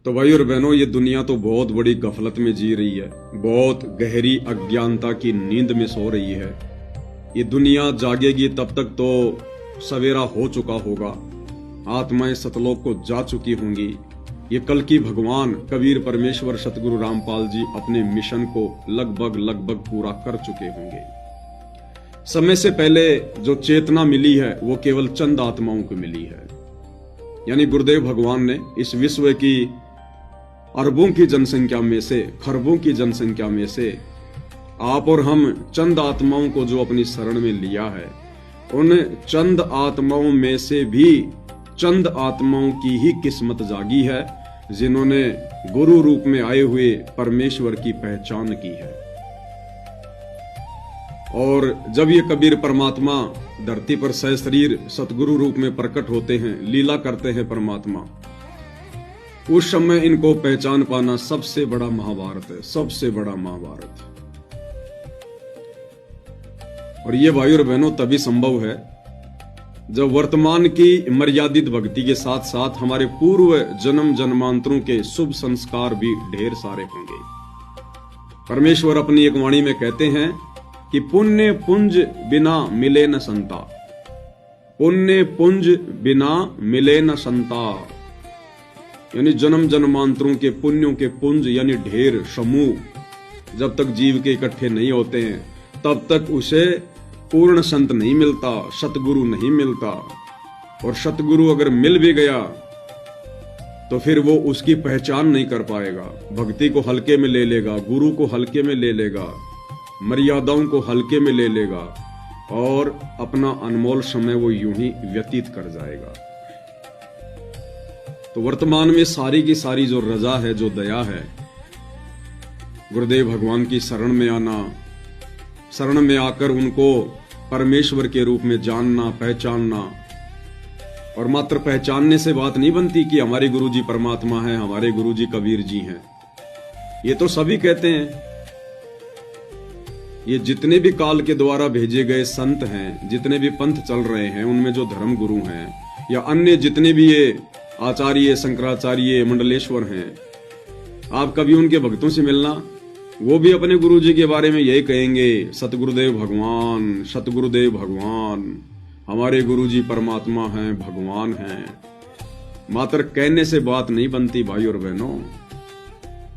तो भाई और बहनों, ये दुनिया तो बहुत बड़ी गफलत में जी रही है, बहुत गहरी अज्ञानता की नींद में सो रही है। ये दुनिया जागेगी तब तक तो सवेरा हो चुका होगा, आत्माएं सतलोक को जा चुकी होंगी। ये कल की भगवान कबीर परमेश्वर सतगुरु रामपाल जी अपने मिशन को लगभग पूरा कर चुके होंगे। समय से पहले जो चेतना मिली है वो केवल चंद आत्माओं को मिली है। यानी गुरुदेव भगवान ने इस विश्व की अरबों की जनसंख्या में से, खरबों की जनसंख्या में से आप और हम चंद आत्माओं को जो अपनी शरण में लिया है, उन चंद आत्माओं में से भी चंद आत्माओं की ही किस्मत जागी है जिन्होंने गुरु रूप में आए हुए परमेश्वर की पहचान की है। और जब ये कबीर परमात्मा धरती पर सशरीर सतगुरु रूप में प्रकट होते हैं, लीला करते हैं परमात्मा, उस समय इनको पहचान पाना सबसे बड़ा महाभारत है, सबसे बड़ा महाभारत। और ये भाई और बहनों तभी संभव है जब वर्तमान की मर्यादित भक्ति के साथ साथ हमारे पूर्व जन्म जन्मांतरों के शुभ संस्कार भी ढेर सारे होंगे। परमेश्वर अपनी एक वाणी में कहते हैं कि पुण्य पुंज बिना मिले न संता, पुण्य पुंज बिना मिले न संता। यानी जन्म जन्मांतरों के पुण्यों के पुंज यानी ढेर समूह जब तक जीव के इकट्ठे नहीं होते हैं तब तक उसे पूर्ण संत नहीं मिलता, सतगुरु नहीं मिलता। और सतगुरु अगर मिल भी गया तो फिर वो उसकी पहचान नहीं कर पाएगा, भक्ति को हल्के में ले लेगा, गुरु को हल्के में ले लेगा, मर्यादाओं को हल्के में ले लेगा और अपना अनमोल समय वो यूं ही व्यतीत कर जाएगा। तो वर्तमान में सारी की सारी जो रजा है, जो दया है, गुरुदेव भगवान की शरण में आना, शरण में आकर उनको परमेश्वर के रूप में जानना, पहचानना। और मात्र पहचानने से बात नहीं बनती कि हमारे गुरुजी परमात्मा हैं, हमारे गुरुजी कबीर जी हैं। ये तो सभी कहते हैं। ये जितने भी काल के द्वारा भेजे गए संत हैं, जितने भी पंथ चल रहे हैं, उनमें जो धर्म गुरु हैं या अन्य जितने भी ये आचार्य, शंकराचार्य, मंडलेश्वर हैं, आप कभी उनके भक्तों से मिलना, वो भी अपने गुरुजी के बारे में यही कहेंगे, सतगुरुदेव भगवान, सतगुरुदेव भगवान, हमारे गुरुजी परमात्मा हैं, भगवान हैं। मात्र कहने से बात नहीं बनती भाई और बहनों।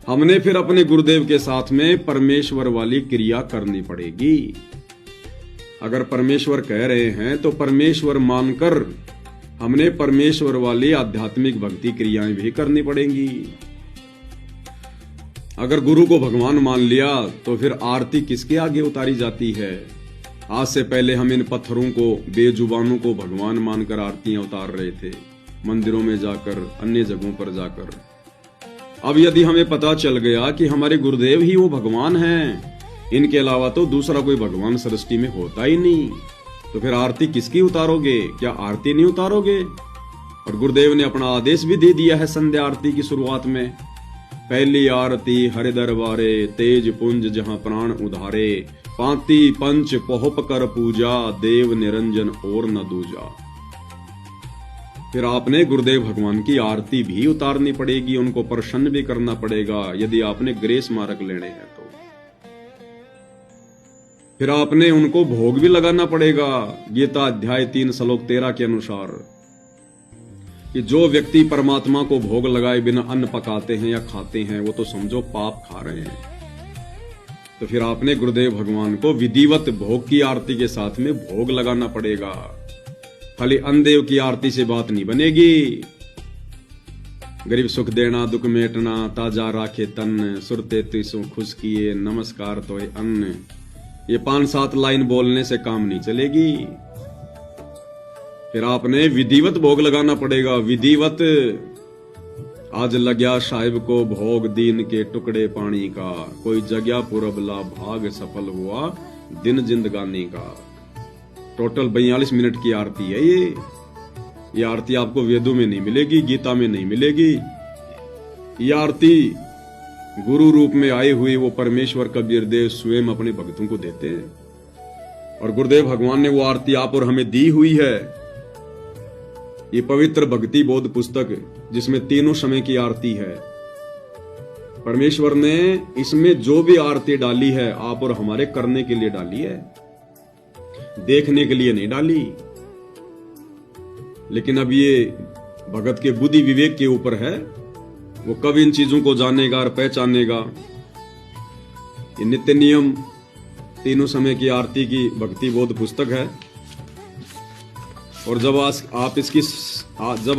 हमने फिर अपने गुरुदेव के साथ में परमेश्वर वाली क्रिया करनी पड़ेगी। अगर परमेश्वर कह रहे हैं तो परमेश्वर मानकर हमने परमेश्वर वाली आध्यात्मिक भक्ति क्रियाएं भी करनी पड़ेंगी। अगर गुरु को भगवान मान लिया तो फिर आरती किसके आगे उतारी जाती है? आज से पहले हम इन पत्थरों को, बेजुबानों को भगवान मानकर आरतियां उतार रहे थे, मंदिरों में जाकर, अन्य जगहों पर जाकर। अब यदि हमें पता चल गया कि हमारे गुरुदेव ही वो भगवान हैं, इनके अलावा तो दूसरा कोई भगवान सृष्टि में होता ही नहीं, तो फिर आरती किसकी उतारोगे? क्या आरती नहीं उतारोगे? और गुरुदेव ने अपना आदेश भी दे दिया है संध्या आरती की शुरुआत में, पहली आरती हरि दरबारे, तेज पुंज जहां प्राण उधारे, पांति पंच पोहप कर पूजा, देव निरंजन और न दूजा। फिर आपने गुरुदेव भगवान की आरती भी उतारनी पड़ेगी, उनको प्रसन्न भी करना पड़ेगा यदि आपने ग्रेस मार्क लेने हैं तो। फिर आपने उनको भोग भी लगाना पड़ेगा, गीता अध्याय 3 श्लोक 13 के अनुसार, कि जो व्यक्ति परमात्मा को भोग लगाए बिना अन्न पकाते हैं या खाते हैं वो तो समझो पाप खा रहे हैं। तो फिर आपने गुरुदेव भगवान को विधिवत भोग की आरती के साथ में भोग लगाना पड़ेगा। खाली अन्नदेव की आरती से बात नहीं बनेगी। गरीब सुख देना, दुख मेटना, ताजा राखे तन, सुरते तिसु खुश किए, नमस्कार तो अन्न, ये 5-7 लाइन बोलने से काम नहीं चलेगी। फिर आपने विधिवत भोग लगाना पड़ेगा, विधिवत। आज लग्या साहिब को भोग दीन के टुकड़े पानी का, कोई जगया पुरबला भाग सफल हुआ दिन जिंदगानी का। टोटल 42 मिनट की आरती है ये आरती आपको वेदों में नहीं मिलेगी, गीता में नहीं मिलेगी। ये आरती गुरु रूप में आए हुए वो परमेश्वर कबीर देव स्वयं अपने भक्तों को देते हैं। और गुरुदेव भगवान ने वो आरती आप और हमें दी हुई है। ये पवित्र भक्ति बोध पुस्तक जिसमें तीनों समय की आरती है, परमेश्वर ने इसमें जो भी आरती डाली है आप और हमारे करने के लिए डाली है, देखने के लिए नहीं डाली। लेकिन अब ये भगत के बुद्धि विवेक के ऊपर है, वो कब इन चीजों को जानेगा और पहचानेगा। ये नित्य नियम तीनों समय की आरती की भक्ति बोध पुस्तक है, और जब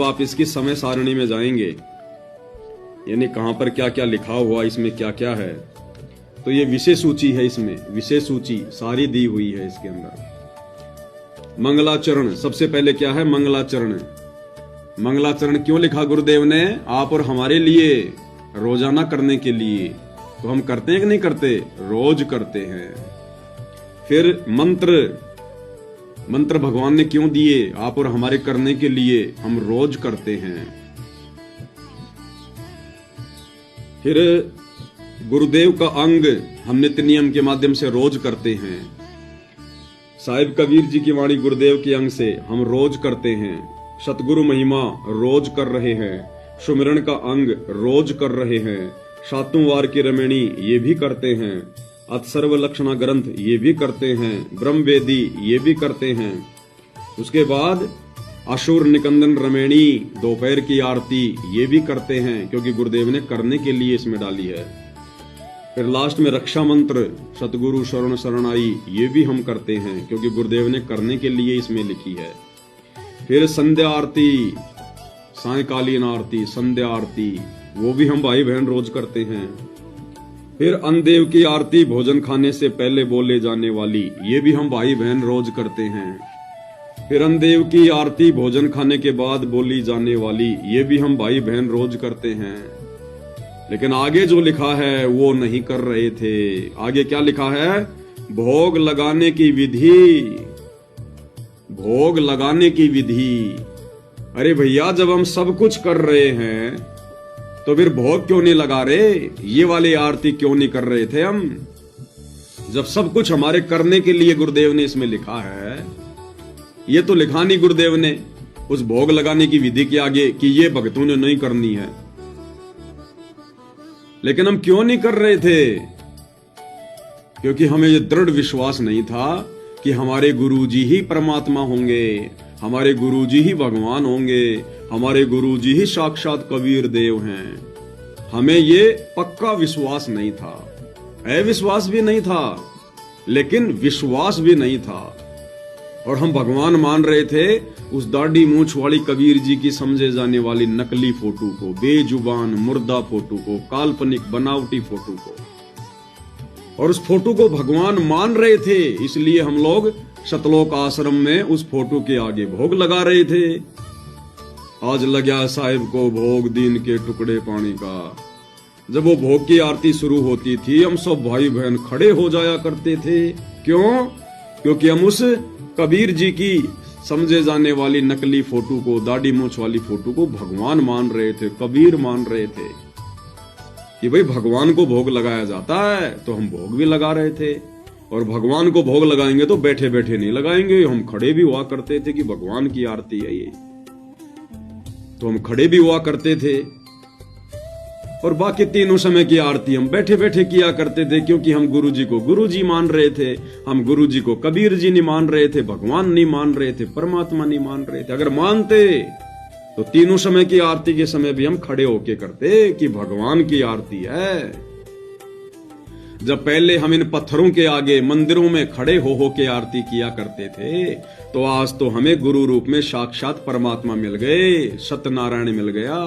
आप इसकी समय सारणी में जाएंगे, यानी कहां पर क्या क्या लिखा हुआ, इसमें क्या क्या है, तो ये विषय सूची है, इसमें विषय सूची सारी दी हुई है इसके अंदर। मंगलाचरण सबसे पहले क्या है? मंगलाचरण। मंगलाचरण क्यों लिखा गुरुदेव ने? आप और हमारे लिए, रोजाना करने के लिए। तो हम करते हैं कि नहीं करते? रोज करते हैं। फिर मंत्र भगवान ने क्यों दिए? आप और हमारे करने के लिए, हम रोज करते हैं। फिर गुरुदेव का अंग हम नित्य नियम के माध्यम से रोज करते हैं। साहिब कबीर जी की वाणी गुरुदेव के अंग से हम रोज करते हैं। सतगुरु महिमा रोज कर रहे हैं। सुमिरन का अंग रोज कर रहे हैं। सातों वार की रमणी ये भी करते हैं। अतसर्व लक्षणा ग्रंथ ये भी करते हैं। ब्रह्म वेदी ये भी करते हैं। उसके बाद अशुर निकंदन रमेणी दोपहर की आरती ये भी करते हैं, क्योंकि गुरुदेव ने करने के लिए इसमें डाली है। फिर लास्ट में रक्षा मंत्र सतगुरु शरण शरणाई ये भी हम करते हैं, क्योंकि गुरुदेव ने करने के लिए इसमें लिखी है। फिर संध्या आरती, सायकालीन आरती, संध्या आरती वो भी हम भाई बहन रोज करते हैं। फिर अन्नदेव की आरती भोजन खाने से पहले बोले जाने वाली ये भी हम भाई बहन रोज करते हैं। फिर अन्नदेव की आरती भोजन खाने के बाद बोली जाने वाली ये भी हम भाई बहन रोज करते हैं। लेकिन आगे जो लिखा है वो नहीं कर रहे थे। आगे क्या लिखा है? भोग लगाने की विधि। भोग लगाने की विधि। अरे भैया, जब हम सब कुछ कर रहे हैं तो फिर भोग क्यों नहीं लगा रहे? ये वाली आरती क्यों नहीं कर रहे थे हम? जब सब कुछ हमारे करने के लिए गुरुदेव ने इसमें लिखा है। ये तो लिखा नहीं गुरुदेव ने उस भोग लगाने की विधि के आगे कि ये भक्तों ने नहीं करनी है। लेकिन हम क्यों नहीं कर रहे थे? क्योंकि हमें ये दृढ़ विश्वास नहीं था कि हमारे गुरुजी ही परमात्मा होंगे, हमारे गुरुजी ही भगवान होंगे, हमारे गुरुजी ही साक्षात कबीर देव हैं। हमें ये पक्का विश्वास नहीं था। अविश्वास भी नहीं था, लेकिन विश्वास भी नहीं था। और हम भगवान मान रहे थे उस दाढ़ी मूंछ वाली कबीर जी की समझे जाने वाली नकली फोटो को, बेजुबान मुर्दा फोटो को, काल्पनिक बनावटी फोटो को। और उस फोटो को भगवान मान रहे थे, इसलिए हम लोग सतलोक आश्रम में उस फोटो के आगे भोग लगा रहे थे। आज लग्या साहिब को भोग दीन के टुकड़े पानी का। जब वो भोग की आरती शुरू होती थी, हम सब भाई बहन खड़े हो जाया करते थे। क्यों? क्योंकि हम उस कबीर जी की समझे जाने वाली नकली फोटो को, दाढ़ी मूंछ वाली फोटो को भगवान मान रहे थे, कबीर मान रहे थे कि भाई भगवान को भोग लगाया जाता है, तो हम भोग भी लगा रहे थे। और भगवान को भोग लगाएंगे तो बैठे बैठे नहीं लगाएंगे, हम खड़े भी हुआ करते थे कि भगवान की आरती है ये, तो हम खड़े भी हुआ करते थे। और बाकी तीनों समय की आरती हम बैठे बैठे किया करते थे, क्योंकि हम गुरुजी को गुरुजी मान रहे थे, हम गुरुजी को कबीर जी नहीं मान रहे थे, भगवान नहीं मान रहे थे, परमात्मा नहीं मान रहे थे। अगर मानते तो तीनों समय की आरती के समय भी हम खड़े होके करते कि भगवान की आरती है। जब पहले हम इन पत्थरों के आगे मंदिरों में खड़े हो के आरती किया करते थे, तो आज तो हमें गुरु रूप में साक्षात परमात्मा मिल गए, सत्यनारायण मिल गया।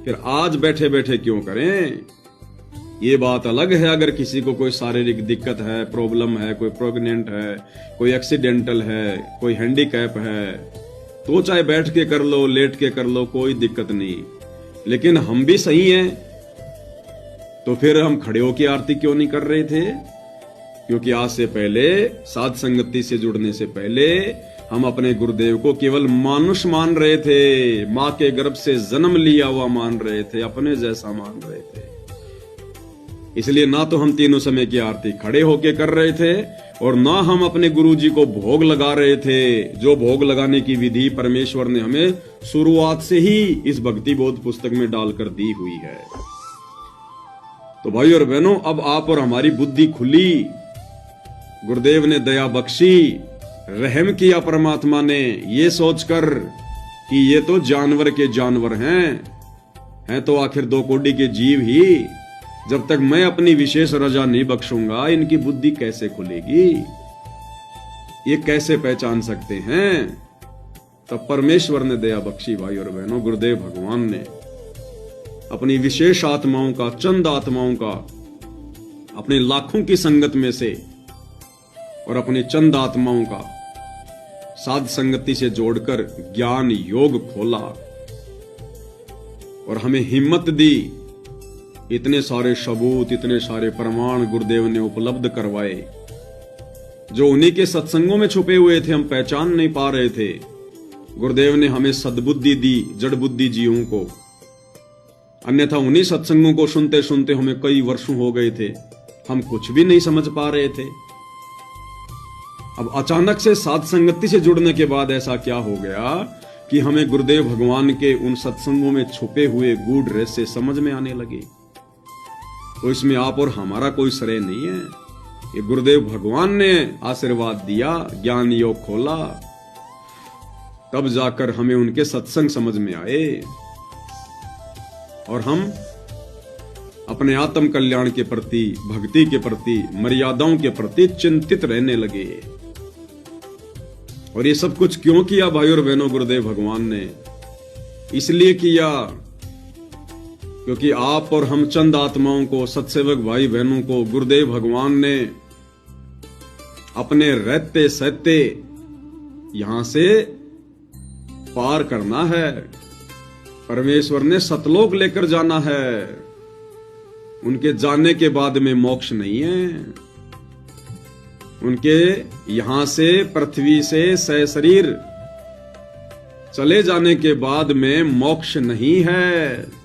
फिर आज बैठे बैठे क्यों करें? ये बात अलग है अगर किसी को कोई शारीरिक दिक्कत है, प्रॉब्लम है, कोई प्रेग्नेंट है, कोई एक्सीडेंटल है, कोई हैंडीकैप है, तो चाहे बैठ के कर लो, लेट के कर लो, कोई दिक्कत नहीं। लेकिन हम भी सही हैं, तो फिर हम खड़े होकर आरती क्यों नहीं कर रहे थे? क्योंकि आज से पहले, साध संगति से जुड़ने से पहले, हम अपने गुरुदेव को केवल मानुष मान रहे थे, माँ के गर्भ से जन्म लिया हुआ मान रहे थे, अपने जैसा मान रहे थे। इसलिए ना तो हम तीनों समय की आरती खड़े होके कर रहे थे, और ना हम अपने गुरुजी को भोग लगा रहे थे, जो भोग लगाने की विधि परमेश्वर ने हमें शुरुआत से ही इस भक्ति बोध पुस्तक में डालकर दी हुई है। तो भाई और बहनों, अब आप और हमारी बुद्धि खुली, गुरुदेव ने दया बख्शी, रहम किया परमात्मा ने, ये सोचकर कि ये तो जानवर के जानवर हैं तो आखिर दो कोड़ी के जीव ही, जब तक मैं अपनी विशेष रजा नहीं बख्शूंगा इनकी बुद्धि कैसे खुलेगी, ये कैसे पहचान सकते हैं। तब परमेश्वर ने दया बख्शी भाई और बहनों, गुरुदेव भगवान ने अपनी विशेष आत्माओं का, चंद आत्माओं का, अपने लाखों की संगत में से और अपनी चंद आत्माओं का साध संगति से जोड़कर ज्ञान योग खोला और हमें हिम्मत दी। इतने सारे सबूत, इतने सारे प्रमाण गुरुदेव ने उपलब्ध करवाए जो उन्हीं के सत्संगों में छुपे हुए थे, हम पहचान नहीं पा रहे थे। गुरुदेव ने हमें सद्बुद्धि दी जड़ बुद्धिजीवियों को, अन्यथा उन्हीं सत्संगों को सुनते सुनते हमें कई वर्षों हो गए थे, हम कुछ भी नहीं समझ पा रहे थे। अब अचानक से साध संगति से जुड़ने के बाद ऐसा क्या हो गया कि हमें गुरुदेव भगवान के उन सत्संगों में छुपे हुए गूढ़ रहस्य समझ में आने लगे। तो इसमें आप और हमारा कोई श्रेय नहीं है, ये गुरुदेव भगवान ने आशीर्वाद दिया, ज्ञान योग खोला, तब जाकर हमें उनके सत्संग समझ में आए और हम अपने आत्म कल्याण के प्रति, भक्ति के प्रति, मर्यादाओं के प्रति चिंतित रहने लगे। और ये सब कुछ क्यों किया भाई और बहनों गुरुदेव भगवान ने? इसलिए किया क्योंकि आप और हम चंद आत्माओं को, सत्सेवक भाई बहनों को गुरुदेव भगवान ने अपने रहते सहते यहां से पार करना है। परमेश्वर ने सतलोक लेकर जाना है, उनके जाने के बाद में मोक्ष नहीं है। उनके यहां से, पृथ्वी से सशरीर चले जाने के बाद में मोक्ष नहीं है।